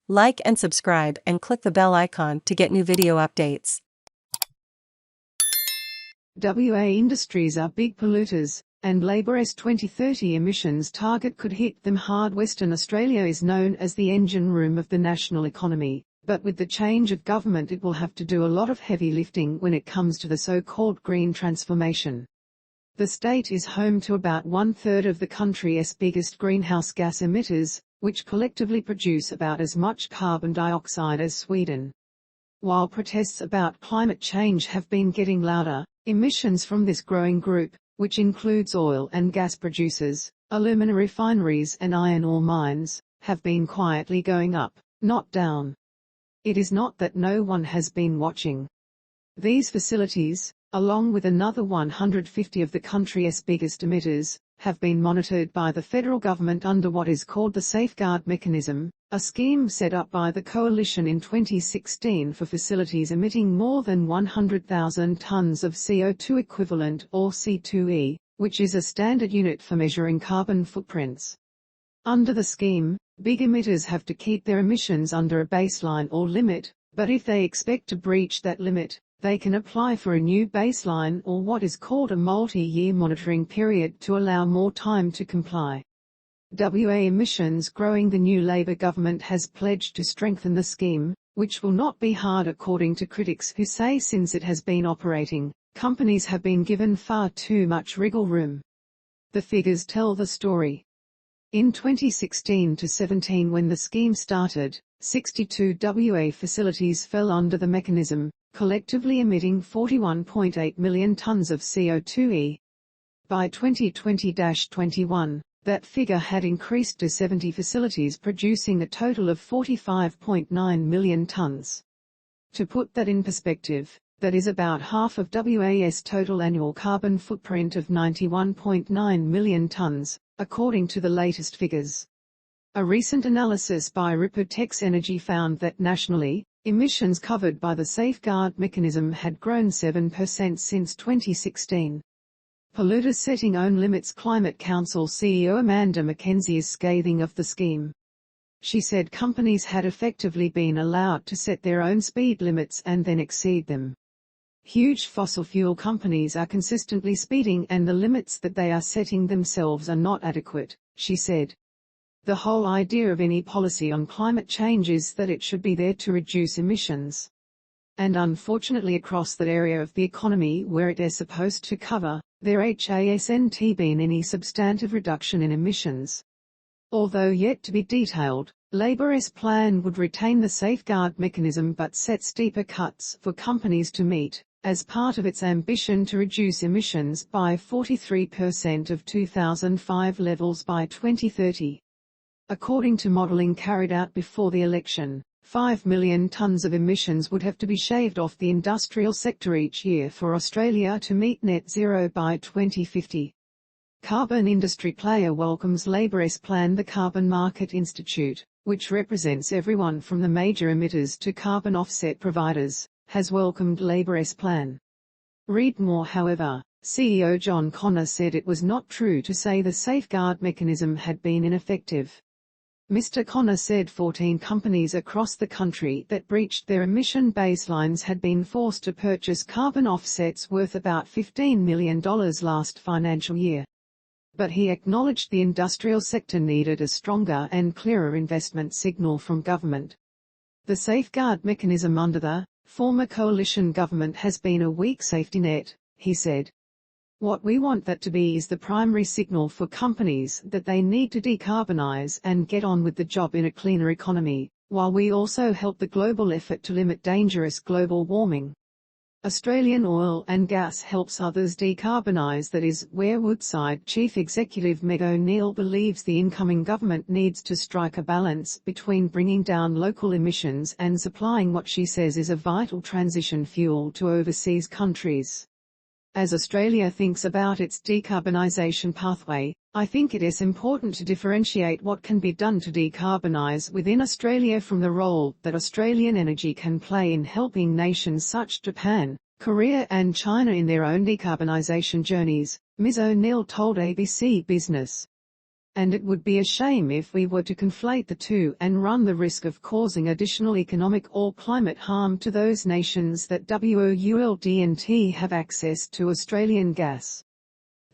Like and subscribe and click the bell icon to get new video updates. WA industries are big polluters, and Labor's 2030 emissions target could hit them hard. Western Australia is known as the engine room of the national economy, but with the change of government it will have to do a lot of heavy lifting when it comes to the so-called green transformation. The state is home to about one-third of the country's biggest greenhouse gas emitters, which collectively produce about as much carbon dioxide as Sweden. While protests about climate change have been getting louder, emissions from this growing group, which includes oil and gas producers, alumina refineries and iron ore mines, have been quietly going up, not down. It is not that no one has been watching. These facilities, along with another 150 of the country's biggest emitters, have been monitored by the federal government under what is called the Safeguard Mechanism, a scheme set up by the coalition in 2016 for facilities emitting more than 100,000 tons of CO2 equivalent or C2E, which is a standard unit for measuring carbon footprints. Under the scheme, big emitters have to keep their emissions under a baseline or limit, but if they expect to breach that limit, they can apply for a new baseline or what is called a multi-year monitoring period to allow more time to comply. WA emissions growing. The new Labor government has pledged to strengthen the scheme, which will not be hard according to critics who say since it has been operating, companies have been given far too much wriggle room. The figures tell the story. In 2016 to 17, when the scheme started, 62 WA facilities fell under the mechanism, collectively emitting 41.8 million tons of CO2e. By 2020-21, that figure had increased to 70 facilities producing a total of 45.9 million tons. To put that in perspective, that is about half of WA's total annual carbon footprint of 91.9 million tons, according to the latest figures. A recent analysis by RepuTex Energy found that nationally, emissions covered by the Safeguard Mechanism had grown 7% since 2016. Polluters Setting Own Limits. Climate Council CEO Amanda McKenzie is scathing of the scheme. She said companies had effectively been allowed to set their own speed limits and then exceed them. Huge fossil fuel companies are consistently speeding and the limits that they are setting themselves are not adequate, she said. The whole idea of any policy on climate change is that it should be there to reduce emissions. And unfortunately across that area of the economy where it is supposed to cover, there hasn't been any substantive reduction in emissions. Although yet to be detailed, Labor's plan would retain the Safeguard Mechanism but set steeper cuts for companies to meet, as part of its ambition to reduce emissions by 43% of 2005 levels by 2030. According to modelling carried out before the election, 5 million tonnes of emissions would have to be shaved off the industrial sector each year for Australia to meet net zero by 2050. Carbon industry player welcomes Labor's plan. The Carbon Market Institute, which represents everyone from the major emitters to carbon offset providers, has welcomed Labor's plan. Read more. However, CEO John Connor said it was not true to say the Safeguard Mechanism had been ineffective. Mr. Connor said 14 companies across the country that breached their emission baselines had been forced to purchase carbon offsets worth about $15 million last financial year. But he acknowledged the industrial sector needed a stronger and clearer investment signal from government. The Safeguard Mechanism under the former coalition government has been a weak safety net, he said. What we want that to be is the primary signal for companies that they need to decarbonise and get on with the job in a cleaner economy, while we also help the global effort to limit dangerous global warming. Australian oil and gas helps others decarbonise. That is where Woodside Chief Executive Meg O'Neill believes the incoming government needs to strike a balance between bringing down local emissions and supplying what she says is a vital transition fuel to overseas countries. As Australia thinks about its decarbonisation pathway, I think it is important to differentiate what can be done to decarbonise within Australia from the role that Australian energy can play in helping nations such as Japan, Korea and China in their own decarbonisation journeys, Ms O'Neill told ABC Business. and it would be a shame if we were to conflate the two and run the risk of causing additional economic or climate harm to those nations that WOULD&T have access to Australian gas.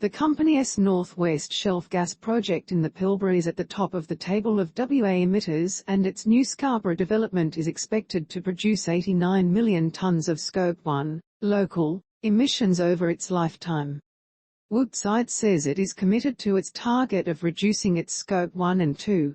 The company's North West Shelf gas project in the Pilbara is at the top of the table of WA emitters, and its new Scarborough development is expected to produce 89 million tonnes of Scope 1, local, emissions over its lifetime. Woodside says it is committed to its target of reducing its Scope 1 and 2